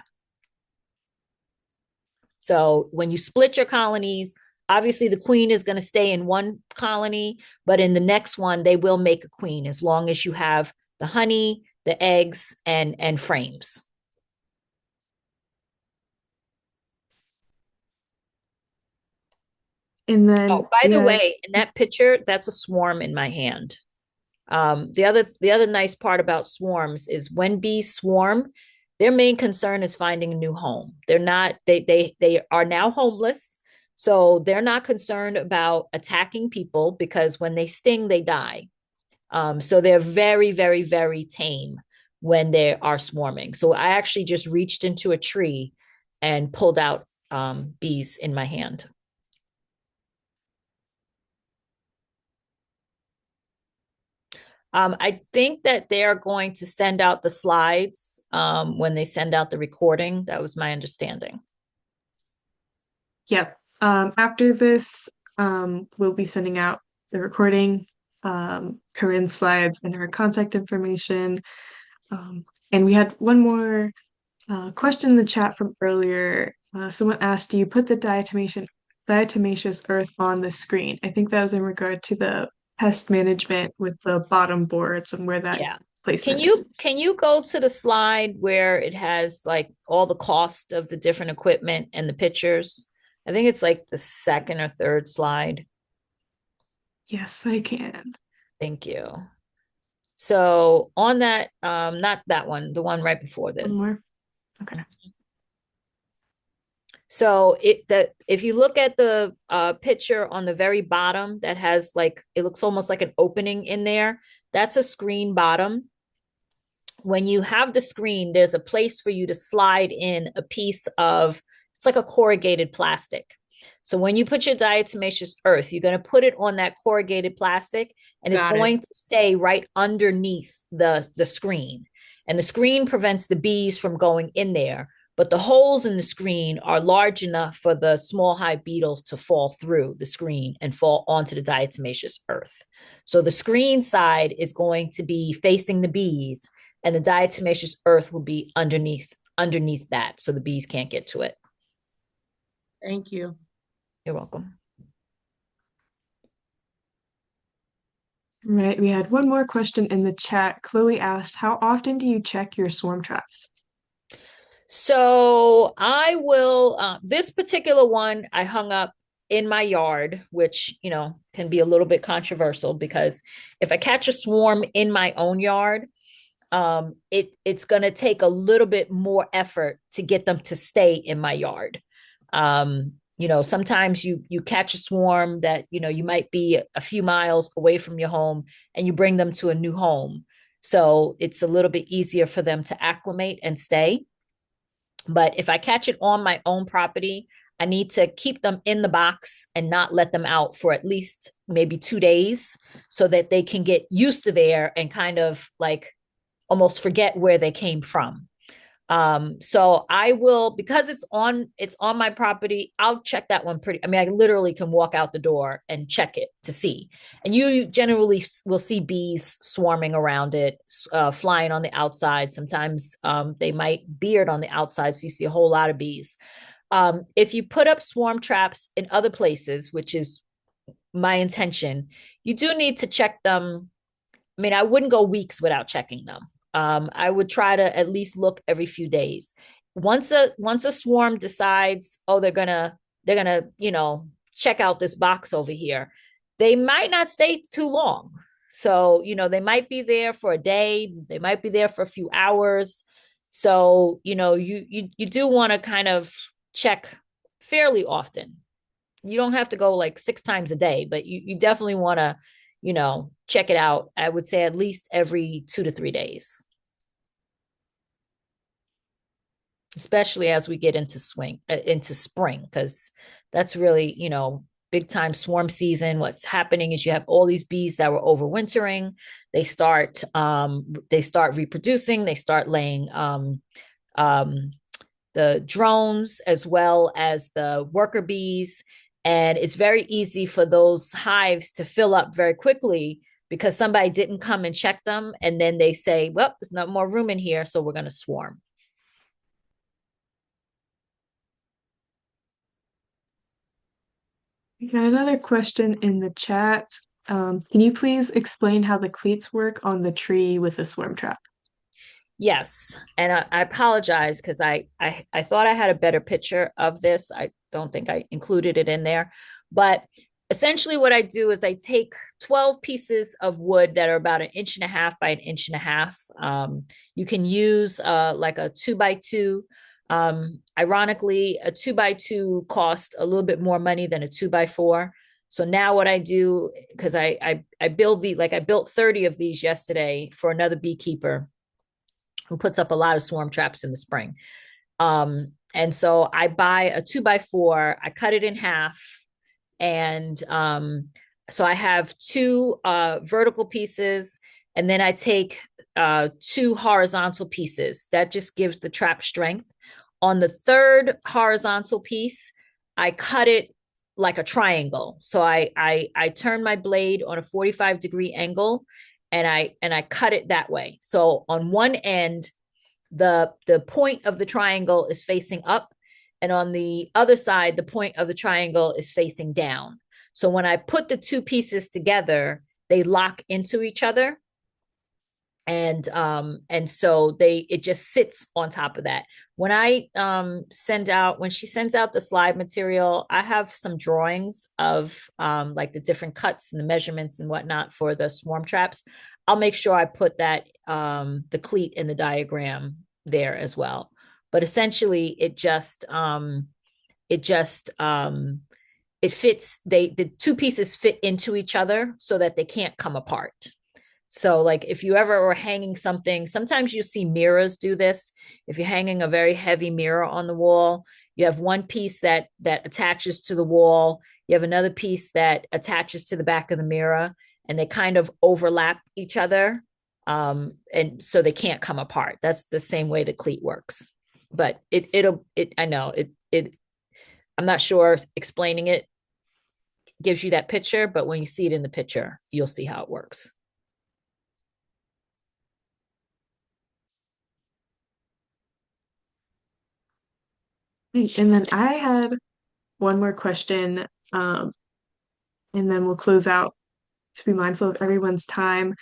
So when you split your colonies, obviously the queen is going to stay in one colony, but in the next one, they will make a queen as long as you have the honey, the eggs, and frames. And then, oh, by the way, in that picture, that's a swarm in my hand. The other nice part about swarms is when bees swarm, their main concern is finding a new home. They are now homeless, so they're not concerned about attacking people because when they sting, they die. So they're very, very, very tame when they are swarming. So I actually just reached into a tree and pulled out bees in my hand. I think that they are going to send out the slides when they send out the recording. That was my understanding. Yep. After this, we'll be sending out the recording, Corinne's slides, and her contact information. And we had one more question in the chat from earlier. Someone asked, do you put the diatomaceous earth on the screen? I think that was in regard to the pest management with the bottom boards and where that placement is. Can you go to the slide where it has like all the cost of the different equipment and the pictures? I think it's like the second or third slide. Yes, I can. Thank you. So on that, not that one, the one right before One this. more. Okay. So if you look at the picture on the very bottom that has like, it looks almost like an opening in there, that's a screen bottom. When you have the screen, there's a place for you to slide in a piece of, it's like a corrugated plastic. So when you put your diatomaceous earth, you're going to put it on that corrugated plastic, and it's going to stay right underneath the screen. And the screen prevents the bees from going in there. But the holes in the screen are large enough for the small hive beetles to fall through the screen and fall onto the diatomaceous earth. So the screen side is going to be facing the bees, and the diatomaceous earth will be underneath that, so the bees can't get to it. Thank you. You're welcome. Right. We had one more question in the chat. Chloe asked, how often do you check your swarm traps? So I will, this particular one I hung up in my yard, which, you know, can be a little bit controversial because if I catch a swarm in my own yard, it's going to take a little bit more effort to get them to stay in my yard. You know, sometimes you catch a swarm that, you know, you might be a few miles away from your home and you bring them to a new home. So it's a little bit easier for them to acclimate and stay. But if I catch it on my own property, I need to keep them in the box and not let them out for at least maybe 2 days so that they can get used to there and kind of like almost forget where they came from. So I will, because it's on my property, I'll check that one I mean, I literally can walk out the door and check it to see. And you generally will see bees swarming around it, flying on the outside. Sometimes they might beard on the outside, so you see a whole lot of bees. If you put up swarm traps in other places, which is my intention, you do need to check them. I mean, I wouldn't go weeks without checking them. I would try to at least look every few days. Once a swarm decides, oh, they're gonna, you know, check out this box over here, they might not stay too long. So, you know, they might be there for a day, they might be there for a few hours. So, you know, you do want to kind of check fairly often. You don't have to go like 6 times a day, but you definitely want to, you know, check it out. I would say at least every 2 to 3 days, especially as we get into spring, because that's really, you know, big time swarm season. What's happening is you have all these bees that were overwintering. They start reproducing. They start laying the drones as well as the worker bees. And it's very easy for those hives to fill up very quickly because somebody didn't come and check them. And then they say, well, there's not more room in here, so we're going to swarm. We got another question in the chat. Can you please explain how the cleats work on the tree with the swarm trap? Yes. And I apologize because I thought I had a better picture of this. I don't think I included it in there. But essentially what I do is I take 12 pieces of wood that are about 1.5 inches by 1.5 inches. You can use like a 2x2. Ironically, a 2x2 costs a little bit more money than a 2x4. So now what I do, because I built 30 of these yesterday for another beekeeper who puts up a lot of swarm traps in the spring. And so I buy a 2x4, I cut it in half. And so I have 2 vertical pieces, and then I take 2 horizontal pieces. That just gives the trap strength. On the 3rd horizontal piece, I cut it like a triangle. So I turn my blade on a 45-degree angle, and I cut it that way. So on one end, the point of the triangle is facing up, and on the other side, the point of the triangle is facing down. So when I put the 2 pieces together, they lock into each other. And so it just sits on top of that. When she sends out the slide material, I have some drawings of like the different cuts and the measurements and whatnot for the swarm traps. I'll make sure I put that the cleat in the diagram there as well. But essentially it just it fits, the two pieces fit into each other so that they can't come apart. So like if you ever were hanging something, sometimes you see mirrors do this. If you're hanging a very heavy mirror on the wall, you have one piece that attaches to the wall, you have another piece that attaches to the back of the mirror, and they kind of overlap each other. And so they can't come apart. That's the same way the cleat works. But I know it I'm not sure explaining it gives you that picture, but when you see it in the picture, you'll see how it works. And then I had one more question, and then we'll close out to be mindful of everyone's time.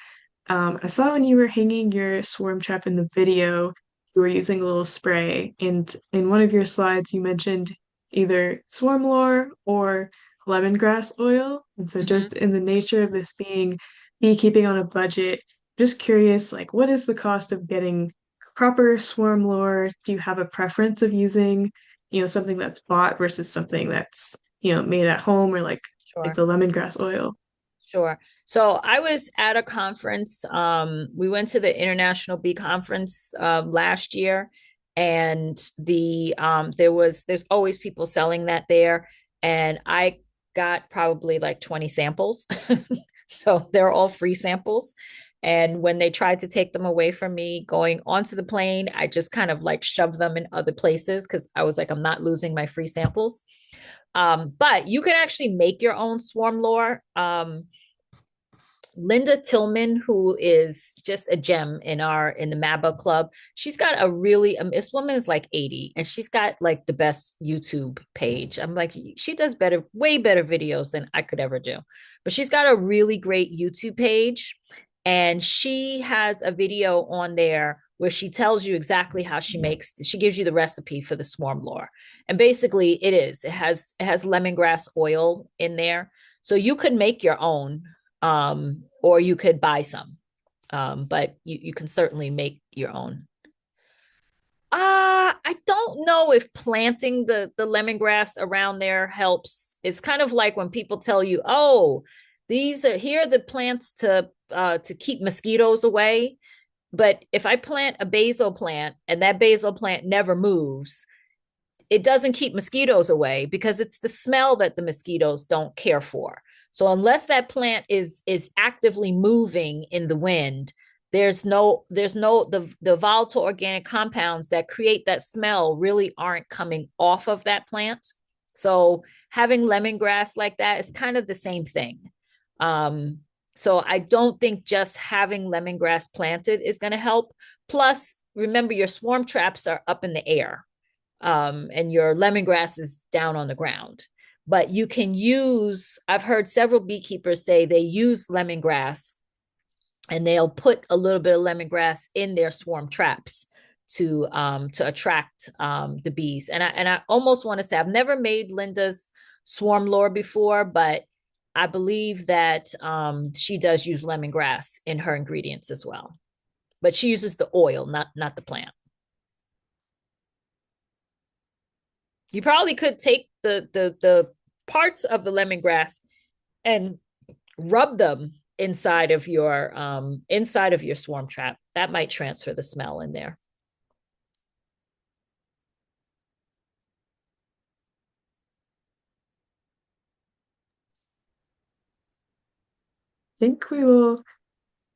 I saw when you were hanging your swarm trap in the video, you were using a little spray, and in one of your slides, you mentioned either swarm lore or lemongrass oil. And so, just in the nature of this being beekeeping on a budget, just curious, like, what is the cost of getting proper swarm lore? Do you have a preference of using, something that's bought versus something that's, made at home, or like Sure. the lemongrass oil? Sure. So I was at a conference. We went to the International Bee Conference last year, and there's always people selling that there, and I got probably like 20 samples. So they're all free samples. And when they tried to take them away from me going onto the plane, I just kind of like shoved them in other places because I was like, I'm not losing my free samples. But you can actually make your own swarm lore. Linda Tillman, who is just a gem in the MABA club. She's got a really, this woman is like 80 and she's got like the best YouTube page. I'm like, she does way better videos than I could ever do. But she's got a really great YouTube page. And she has a video on there where she tells you exactly how she gives you the recipe for the swarm lore. And basically it has lemongrass oil in there. So you could make your own, or you could buy some, but you can certainly make your own. I don't know if planting the lemongrass around there helps. It's kind of like when people tell you, "Oh, here are the plants to keep mosquitoes away." But if I plant a basil plant and that basil plant never moves, it doesn't keep mosquitoes away because it's the smell that the mosquitoes don't care for. So unless that plant is actively moving in the wind, the volatile organic compounds that create that smell really aren't coming off of that plant. So having lemongrass like that is kind of the same thing. So I don't think just having lemongrass planted is going to help. Plus, remember, your swarm traps are up in the air, and your lemongrass is down on the ground. But you can I've heard several beekeepers say they use lemongrass and they'll put a little bit of lemongrass in their swarm traps to attract the bees. And I almost want to say I've never made Linda's swarm lore before, but I believe that she does use lemongrass in her ingredients as well. But she uses the oil, not the plant. You probably could take the parts of the lemongrass and rub them inside of your swarm trap. That might transfer the smell in there. I think we will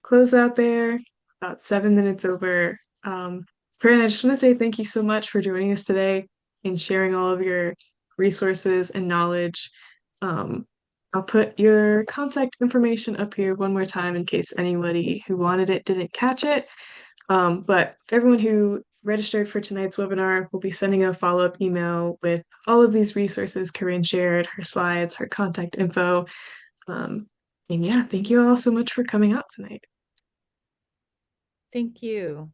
close out there, about 7 minutes over. Corinne, I just want to say thank you so much for joining us today and sharing all of your resources and knowledge. I'll put your contact information up here one more time in case anybody who wanted it didn't catch it. But for everyone who registered for tonight's webinar, we'll be sending a follow-up email with all of these resources Corinne shared, her slides, her contact info. And yeah, thank you all so much for coming out tonight. Thank you.